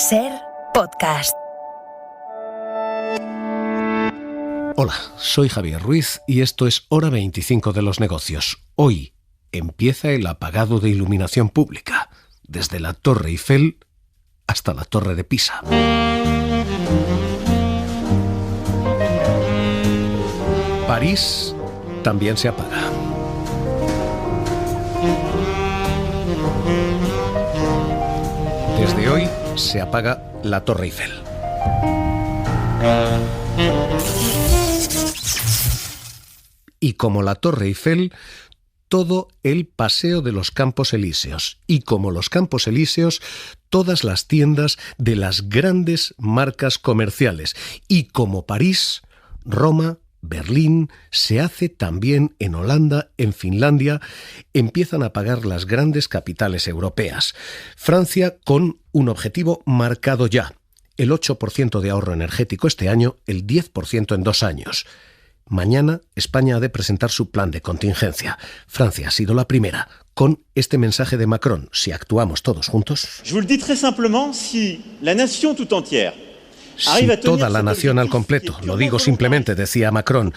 SER Podcast. Hola, soy Javier Ruiz y esto es Hora 25 de los negocios. Hoy empieza el apagado de iluminación pública, desde la Torre Eiffel hasta la Torre de Pisa. París también se apaga. Desde hoy se apaga la Torre Eiffel. Y como la Torre Eiffel, todo el Paseo de los Campos Elíseos. Y como los Campos Elíseos, todas las tiendas de las grandes marcas comerciales. Y como París, Roma, Berlín, se hace también en Holanda, en Finlandia, empiezan a pagar las grandes capitales europeas. Francia con un objetivo marcado ya, el 8% de ahorro energético este año, el 10% en 2 años. Mañana España ha de presentar su plan de contingencia. Francia ha sido la primera, con este mensaje de Macron: si actuamos todos juntos. Je vous le dis très simplement, si la nation tout entière, si toda la nación al completo, lo digo simplemente, decía Macron,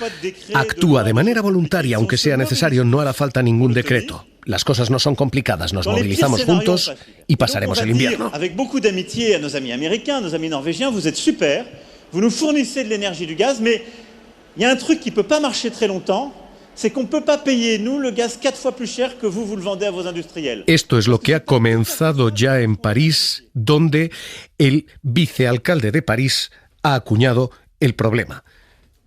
actúa de manera voluntaria, aunque sea necesario, no hará falta ningún decreto. Las cosas no son complicadas, nos movilizamos juntos y pasaremos el invierno. Avec beaucoup d'amitié a nos amis américains, nos amis norvégiens, vous êtes super, vous nous fournissez de l'énergie, du gaz, mais il y a un truc qui ne peut pas marcher très longtemps. C'est qu'on ne peut pas payer, nous, le gaz 4 fois plus cher que vous le vendez a vos industriels. Esto es lo que ha comenzado ya en París, donde el vicealcalde de París ha acuñado el problema.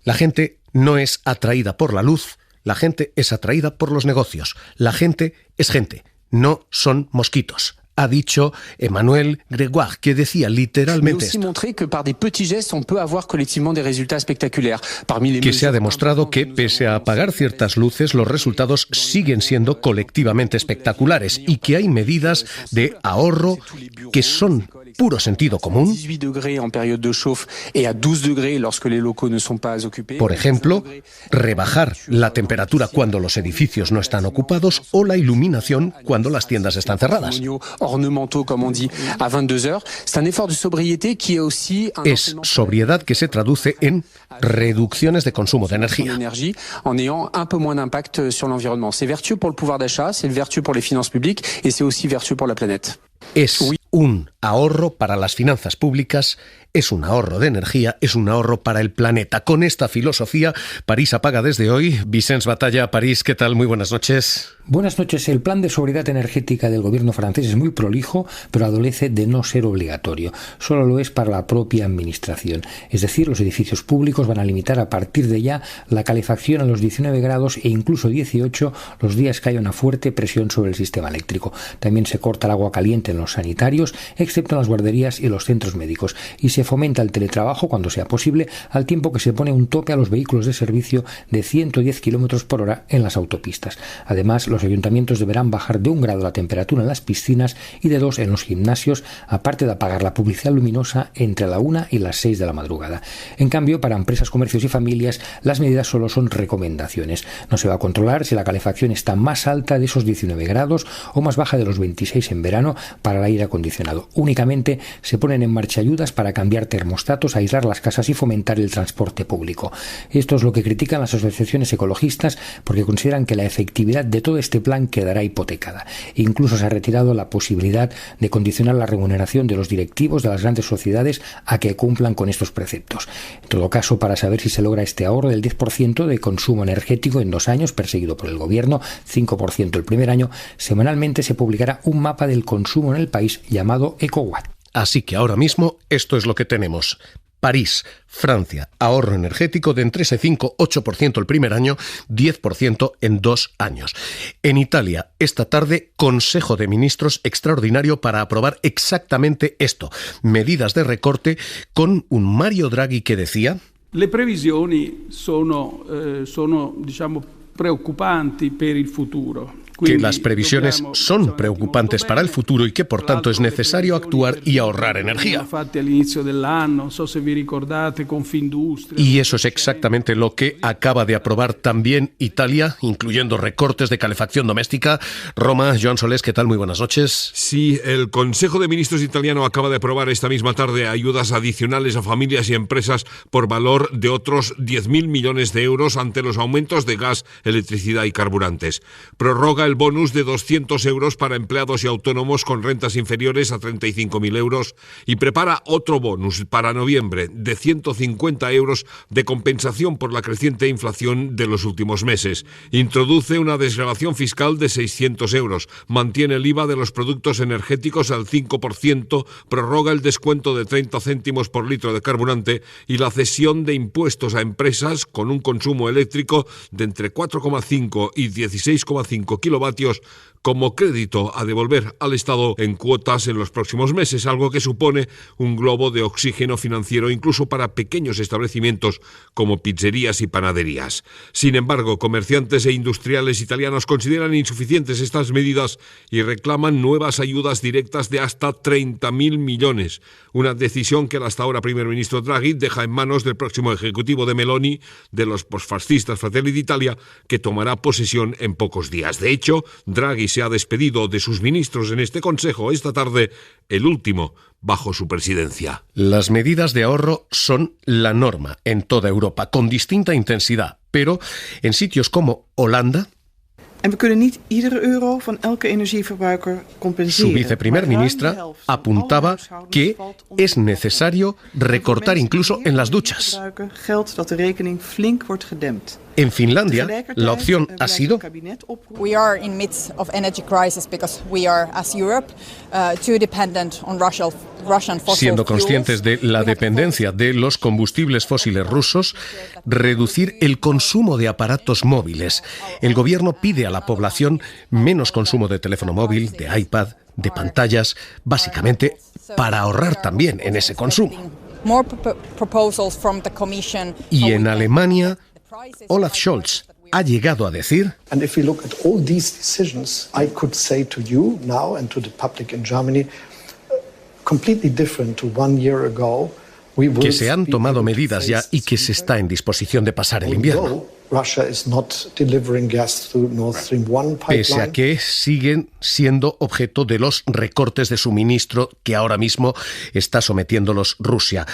La gente no es atraída por la luz, la gente es atraída por los negocios. La gente es gente, no son mosquitos. Ha dicho Emmanuel Grégoire, que decía literalmente esto. Que se ha demostrado que, pese a apagar ciertas luces, los resultados siguen siendo colectivamente espectaculares y que hay medidas de ahorro que son puro sentido común. Por ejemplo, rebajar la temperatura cuando los edificios no están ocupados o la iluminación cuando las tiendas están cerradas. Es sobriedad que se traduce en reducciones de consumo de energía. Es un ahorro para las finanzas públicas, es un ahorro de energía, es un ahorro para el planeta. Con esta filosofía, París apaga desde hoy. Vicens Batalla, París, ¿qué tal? Muy buenas noches. Buenas noches. El plan de sobriedad energética del gobierno francés es muy prolijo, pero adolece de no ser obligatorio. Solo lo es para la propia administración. Es decir, los edificios públicos van a limitar a partir de ya la calefacción a los 19 grados e incluso 18 los días que haya una fuerte presión sobre el sistema eléctrico. También se corta el agua caliente en los sanitarios, excepto en las guarderías y los centros médicos, y se fomenta el teletrabajo cuando sea posible, al tiempo que se pone un tope a los vehículos de servicio de 110 km por hora en las autopistas. Además, los ayuntamientos deberán bajar de 1 grado la temperatura en las piscinas y de 2 en los gimnasios, aparte de apagar la publicidad luminosa entre la 1 y las 6 de la madrugada. En cambio, para empresas, comercios y familias, las medidas solo son recomendaciones. No se va a controlar si la calefacción está más alta de esos 19 grados o más baja de los 26 en verano para el aire acondicionado. Únicamente se ponen en marcha ayudas para cambiar termostatos, aislar las casas y fomentar el transporte público. Esto es lo que critican las asociaciones ecologistas, porque consideran que la efectividad de todo este plan quedará hipotecada. Incluso se ha retirado la posibilidad de condicionar la remuneración de los directivos de las grandes sociedades a que cumplan con estos preceptos. En todo caso, para saber si se logra este ahorro del 10% de consumo energético en 2 años, perseguido por el gobierno, 5% el primer año, semanalmente se publicará un mapa del consumo en el país llamado EcoWatt. Así que ahora mismo esto es lo que tenemos. París, Francia, ahorro energético de entre ese 5-8% el primer año, 10% en 2 años. En Italia, esta tarde, Consejo de Ministros extraordinario para aprobar exactamente esto. Medidas de recorte con un Mario Draghi que decía: Le previsioni sono preoccupanti per il futuro. que las previsiones son preocupantes para el futuro y que por tanto es necesario actuar y ahorrar energía. Y eso es exactamente lo que acaba de aprobar también Italia, incluyendo recortes de calefacción doméstica. Roma, Joan Solés, ¿qué tal? Muy buenas noches. Sí, el Consejo de Ministros italiano acaba de aprobar esta misma tarde ayudas adicionales a familias y empresas por valor de otros 10.000 millones de euros ante los aumentos de gas, electricidad y carburantes. Prorroga el bonus de 200 euros para empleados y autónomos con rentas inferiores a 35.000 euros y prepara otro bonus para noviembre de 150 euros de compensación por la creciente inflación de los últimos meses. Introduce una desgravación fiscal de 600 euros, mantiene el IVA de los productos energéticos al 5%, prorroga el descuento de 30 céntimos por litro de carburante y la cesión de impuestos a empresas con un consumo eléctrico de entre 4,5 y 16,5 kilovatios como crédito a devolver al Estado en cuotas en los próximos meses, algo que supone un globo de oxígeno financiero incluso para pequeños establecimientos como pizzerías y panaderías. Sin embargo, comerciantes e industriales italianos consideran insuficientes estas medidas y reclaman nuevas ayudas directas de hasta 30.000 millones, una decisión que el hasta ahora primer ministro Draghi deja en manos del próximo ejecutivo de Meloni, de los posfascistas Fratelli d'Italia, que tomará posesión en pocos días. De hecho, Draghi se ha despedido de sus ministros en este Consejo esta tarde, el último bajo su presidencia. Las medidas de ahorro son la norma en toda Europa, con distinta intensidad, pero en sitios como Holanda, su viceprimer ministra apuntaba que es necesario recortar incluso en las duchas. En Finlandia, la opción ha sido siendo conscientes de la dependencia de los combustibles fósiles rusos, reducir el consumo de aparatos móviles. El gobierno pide a la población menos consumo de teléfono móvil, de iPad, de pantallas, básicamente para ahorrar también en ese consumo. Y en Alemania, Olaf Scholz ha llegado a decir que se han tomado medidas ya y que se está en disposición de pasar el invierno. Pese a que siguen siendo objeto de los recortes de suministro que ahora mismo está sometiéndolos Rusia.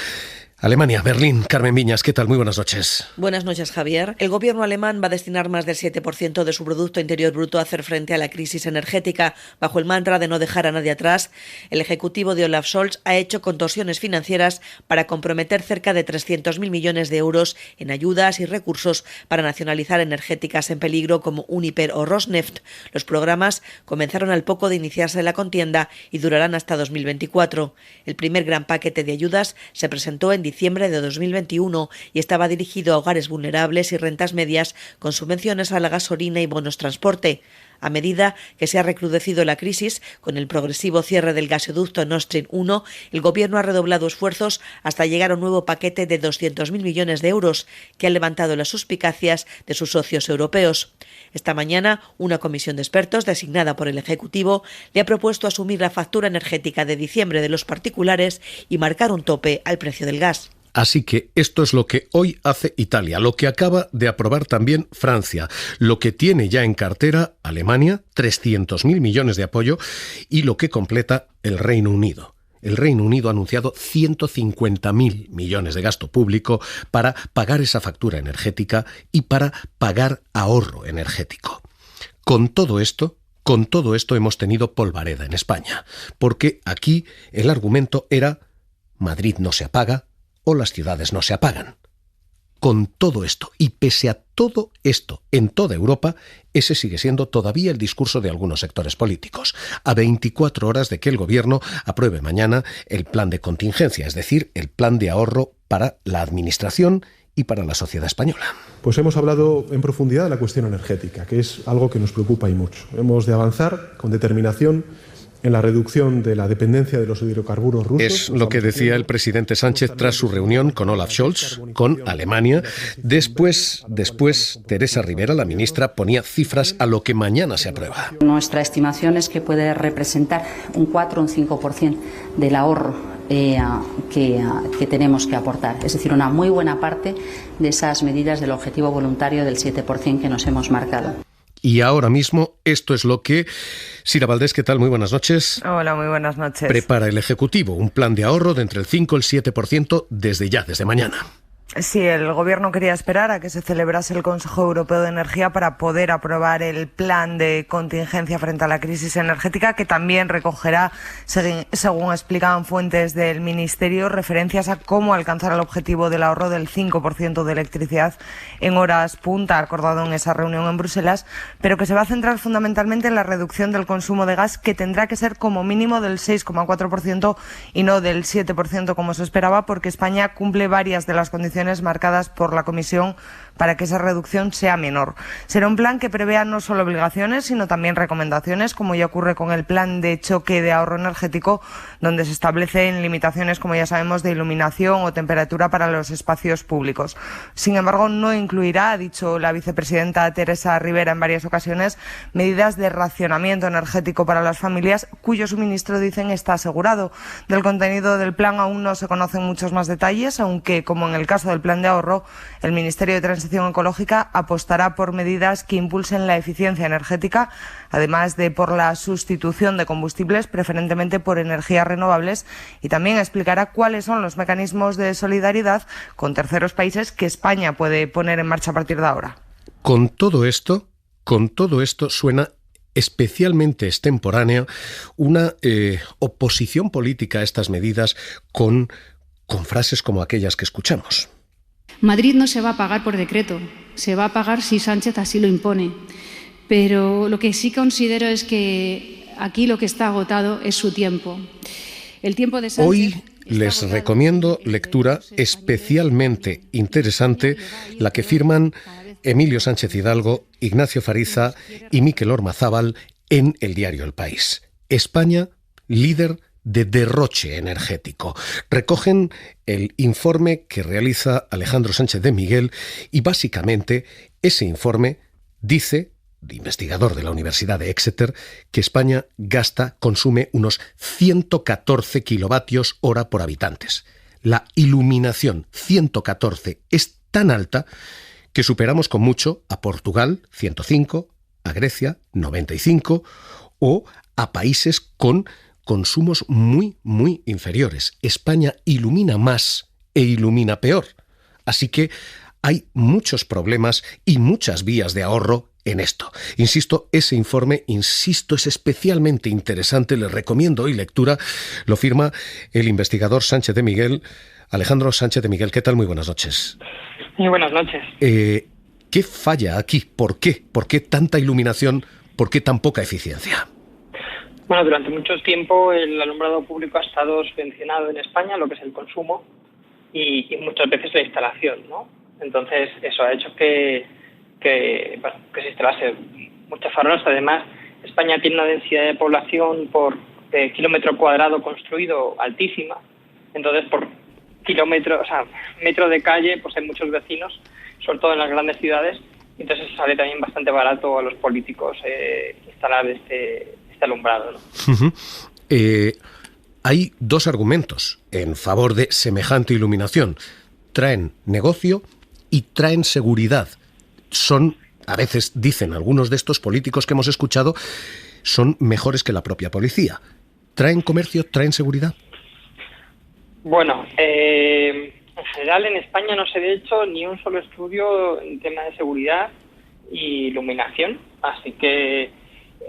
Alemania, Berlín, Carmen Viñas, ¿qué tal? Muy buenas noches. Buenas noches, Javier. El gobierno alemán va a destinar más del 7% de su Producto Interior Bruto a hacer frente a la crisis energética. Bajo el mantra de no dejar a nadie atrás, el ejecutivo de Olaf Scholz ha hecho contorsiones financieras para comprometer cerca de 300.000 millones de euros en ayudas y recursos para nacionalizar energéticas en peligro como Uniper o Rosneft. Los programas comenzaron al poco de iniciarse la contienda y durarán hasta 2024. El primer gran paquete de ayudas se presentó en diciembre de 2021 y estaba dirigido a hogares vulnerables y rentas medias con subvenciones a la gasolina y bonos transporte. A medida que se ha recrudecido la crisis, con el progresivo cierre del gasoducto Nord Stream 1, el gobierno ha redoblado esfuerzos hasta llegar a un nuevo paquete de 200.000 millones de euros, que ha levantado las suspicacias de sus socios europeos. Esta mañana, una comisión de expertos designada por el Ejecutivo le ha propuesto asumir la factura energética de diciembre de los particulares y marcar un tope al precio del gas. Así que esto es lo que hoy hace Italia, lo que acaba de aprobar también Francia, lo que tiene ya en cartera Alemania, 300.000 millones de apoyo, y lo que completa el Reino Unido. El Reino Unido ha anunciado 150.000 millones de gasto público para pagar esa factura energética y para pagar ahorro energético. Con todo esto hemos tenido polvareda en España, porque aquí el argumento era Madrid no se apaga o las ciudades no se apagan. Con todo esto, y pese a todo esto en toda Europa, ese sigue siendo todavía el discurso de algunos sectores políticos, a 24 horas de que el gobierno apruebe mañana el plan de contingencia, es decir, el plan de ahorro para la administración y para la sociedad española. Pues hemos hablado en profundidad de la cuestión energética, que es algo que nos preocupa y mucho. Hemos de avanzar con determinación en la reducción de la dependencia de los hidrocarburos rusos. Es lo que decía el presidente Sánchez tras su reunión con Olaf Scholz, con Alemania. Después, Teresa Rivera, la ministra, ponía cifras a lo que mañana se aprueba. Nuestra estimación es que puede representar un 4 o un 5% del ahorro que tenemos que aportar. Es decir, una muy buena parte de esas medidas del objetivo voluntario del 7% que nos hemos marcado. Y ahora mismo esto es lo que... Sira Valdés, ¿qué tal? Muy buenas noches. Hola, muy buenas noches. Prepara el Ejecutivo un plan de ahorro de entre el 5 y el 7% desde mañana. Sí, el Gobierno quería esperar a que se celebrase el Consejo Europeo de Energía para poder aprobar el plan de contingencia frente a la crisis energética, que también recogerá, según explicaban fuentes del Ministerio, referencias a cómo alcanzar el objetivo del ahorro del 5% de electricidad en horas punta, acordado en esa reunión en Bruselas, pero que se va a centrar fundamentalmente en la reducción del consumo de gas, que tendrá que ser como mínimo del 6,4% y no del 7% como se esperaba, porque España cumple varias de las condiciones marcadas por la Comisión para que esa reducción sea menor. Será un plan que prevea no solo obligaciones, sino también recomendaciones, como ya ocurre con el plan de choque de ahorro energético, donde se establecen limitaciones, como ya sabemos, de iluminación o temperatura para los espacios públicos. Sin embargo, no incluirá, ha dicho la vicepresidenta Teresa Rivera en varias ocasiones, medidas de racionamiento energético para las familias, cuyo suministro, dicen, está asegurado. Del contenido del plan aún no se conocen muchos más detalles, aunque, como en el caso del plan de ahorro, el Ministerio de Transición Ecológica apostará por medidas que impulsen la eficiencia energética, además de por la sustitución de combustibles, preferentemente por energías renovables, y también explicará cuáles son los mecanismos de solidaridad con terceros países que España puede poner en marcha a partir de ahora. Con todo esto suena especialmente extemporánea una oposición política a estas medidas con frases como aquellas que escuchamos. Madrid no se va a pagar por decreto, se va a pagar si Sánchez así lo impone. Pero lo que sí considero es que aquí lo que está agotado es su tiempo. El tiempo de Sánchez... Hoy les recomiendo lectura especialmente interesante, la que firman Emilio Sánchez Hidalgo, Ignacio Fariza y Mikel Ormazábal en el diario El País. España, líder de derroche energético. Recogen el informe que realiza Alejandro Sánchez de Miguel y básicamente ese informe dice, investigador de la Universidad de Exeter, que España consume unos 114 kilovatios hora por habitantes. La iluminación 114 es tan alta que superamos con mucho a Portugal 105, a Grecia 95 o a países con consumos muy, muy inferiores. España ilumina más e ilumina peor. Así que hay muchos problemas y muchas vías de ahorro en esto. Insisto, ese informe, es especialmente interesante. Les recomiendo hoy lectura. Lo firma el investigador Sánchez de Miguel, Alejandro Sánchez de Miguel. ¿Qué tal? Muy buenas noches. Muy buenas noches. ¿Qué falla aquí? ¿Por qué? ¿Por qué tanta iluminación? ¿Por qué tan poca eficiencia? Bueno, durante mucho tiempo el alumbrado público ha estado subvencionado en España, lo que es el consumo, y muchas veces la instalación, ¿no? Entonces eso ha hecho que se instalase muchas farolas. Además, España tiene una densidad de población por kilómetro cuadrado construido altísima. Entonces, por metro de calle, pues hay muchos vecinos, sobre todo en las grandes ciudades. Entonces sale también bastante barato a los políticos instalar este alumbrado, ¿no? Uh-huh. Hay dos argumentos en favor de semejante iluminación. Traen negocio y traen seguridad. A veces dicen algunos de estos políticos que hemos escuchado, son mejores que la propia policía. ¿Traen comercio? ¿Traen seguridad? Bueno, en general en España no se ha hecho ni un solo estudio en tema de seguridad y iluminación, así que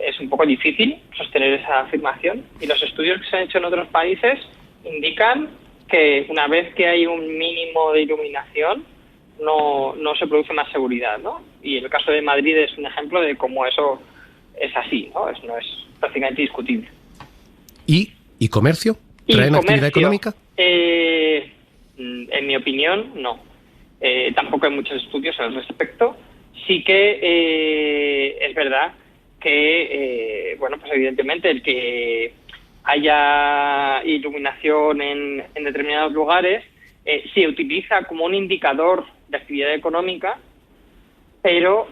es un poco difícil sostener esa afirmación. Y los estudios que se han hecho en otros países indican que una vez que hay un mínimo de iluminación no se produce más seguridad, ¿no? Y el caso de Madrid es un ejemplo de cómo eso es así, ¿no? No es prácticamente discutible. ¿Y comercio? ¿Traen actividad económica? En mi opinión, no. Tampoco hay muchos estudios al respecto. Sí que es verdad que, pues evidentemente el que haya iluminación en determinados lugares, se utiliza como un indicador de actividad económica, pero,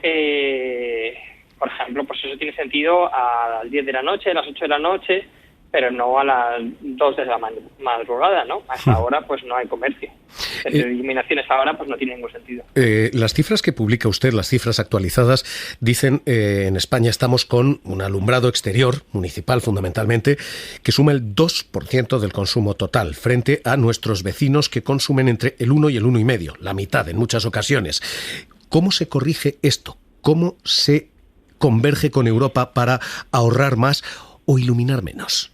por ejemplo, pues eso tiene sentido a las 10 de la noche, a las 8 de la noche, pero no a las 2 de la madrugada, ¿no? A esa hora pues no hay comercio. La iluminación a esa hora pues no tiene ningún sentido. Las cifras que publica usted, las cifras actualizadas, dicen en España estamos con un alumbrado exterior, municipal fundamentalmente, que suma el 2% del consumo total, frente a nuestros vecinos que consumen entre el 1 y el 1,5, la mitad en muchas ocasiones. ¿Cómo se corrige esto? ¿Cómo se converge con Europa para ahorrar más o iluminar menos?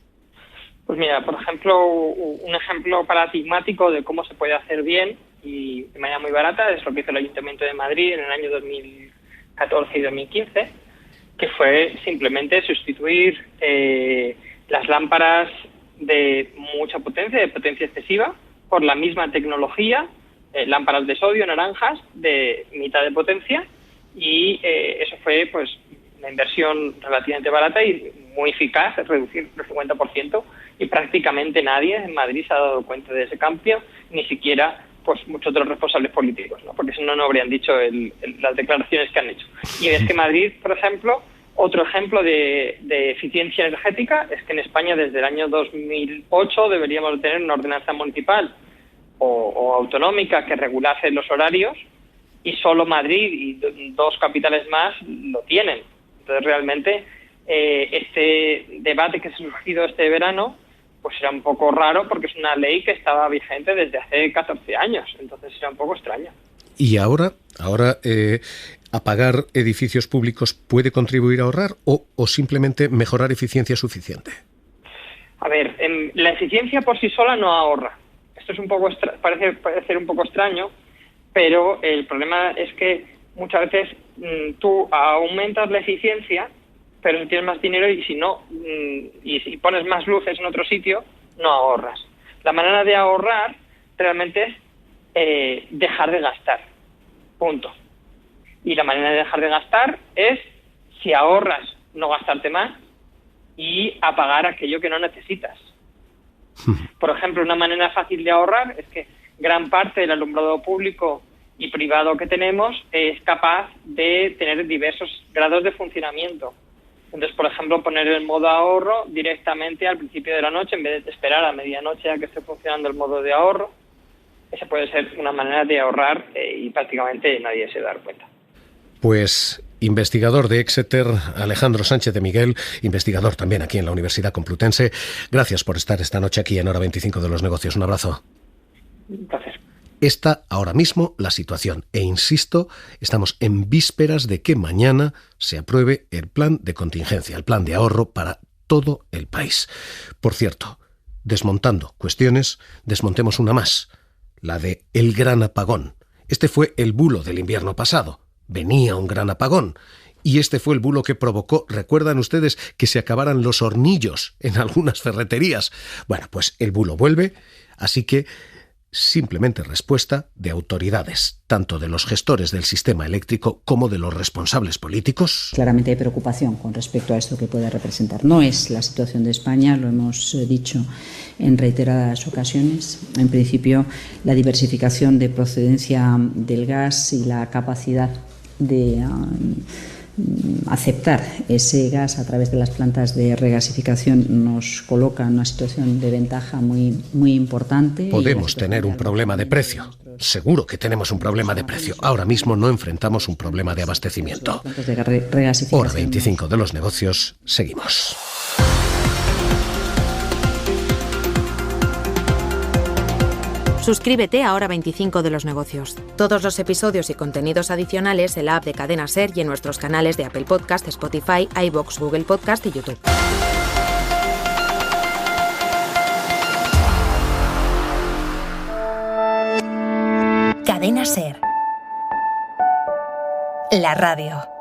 Pues mira, por ejemplo, un ejemplo paradigmático de cómo se puede hacer bien y de manera muy barata es lo que hizo el Ayuntamiento de Madrid en el año 2014 y 2015, que fue simplemente sustituir las lámparas de mucha potencia, de potencia excesiva, por la misma tecnología, lámparas de sodio, naranjas, de mitad de potencia, y eso fue pues una inversión relativamente barata y muy eficaz, reducir el 50%, y prácticamente nadie en Madrid se ha dado cuenta de ese cambio, ni siquiera pues muchos de los responsables políticos, ¿no? Porque si no, no habrían dicho las declaraciones que han hecho. Y es que Madrid, por ejemplo, otro ejemplo de eficiencia energética es que en España desde el año 2008 deberíamos tener una ordenanza municipal o autonómica que regulase los horarios, y solo Madrid y 2 capitales más lo tienen. Entonces realmente este debate que se ha surgido este verano pues era un poco raro, porque es una ley que estaba vigente desde hace 14 años, entonces era un poco extraño. ¿Y ahora apagar edificios públicos puede contribuir a ahorrar o simplemente mejorar eficiencia es suficiente? A ver, la eficiencia por sí sola no ahorra. Esto es un poco parece ser un poco extraño, pero el problema es que muchas veces tú aumentas la eficiencia, pero si tienes más dinero y si no, y si pones más luces en otro sitio, no ahorras. La manera de ahorrar realmente es dejar de gastar. Punto. Y la manera de dejar de gastar es, si ahorras, no gastarte más y apagar aquello que no necesitas. Por ejemplo, una manera fácil de ahorrar es que gran parte del alumbrado público y privado que tenemos es capaz de tener diversos grados de funcionamiento. Entonces, por ejemplo, poner el modo ahorro directamente al principio de la noche en vez de esperar a medianoche a que esté funcionando el modo de ahorro. Esa puede ser una manera de ahorrar y prácticamente nadie se da cuenta. Pues investigador de Exeter, Alejandro Sánchez de Miguel, investigador también aquí en la Universidad Complutense. Gracias por estar esta noche aquí en Hora 25 de los Negocios. Un abrazo. Gracias. Está ahora mismo la situación e insisto, estamos en vísperas de que mañana se apruebe el plan de contingencia, el plan de ahorro para todo el país. Por cierto, desmontando cuestiones, desmontemos una más, la de el gran apagón. Este fue el bulo del invierno pasado. Venía un gran apagón. Y este fue el bulo que provocó, ¿recuerdan ustedes que se acabaran los hornillos en algunas ferreterías? Bueno, pues el bulo vuelve, así que simplemente respuesta de autoridades, tanto de los gestores del sistema eléctrico como de los responsables políticos. Claramente hay preocupación con respecto a esto que puede representar. No es la situación de España, lo hemos dicho en reiteradas ocasiones. En principio, la diversificación de procedencia del gas y la capacidad de aceptar ese gas a través de las plantas de regasificación nos coloca en una situación de ventaja muy importante. Podemos tener un problema de precio. Seguro que tenemos un problema de precio. Ahora mismo no enfrentamos un problema de abastecimiento. Hora 25 de los negocios. Seguimos. Suscríbete a Hora 25 de los negocios. Todos los episodios y contenidos adicionales en la app de Cadena SER y en nuestros canales de Apple Podcast, Spotify, iVoox, Google Podcast y YouTube. Cadena SER. La radio.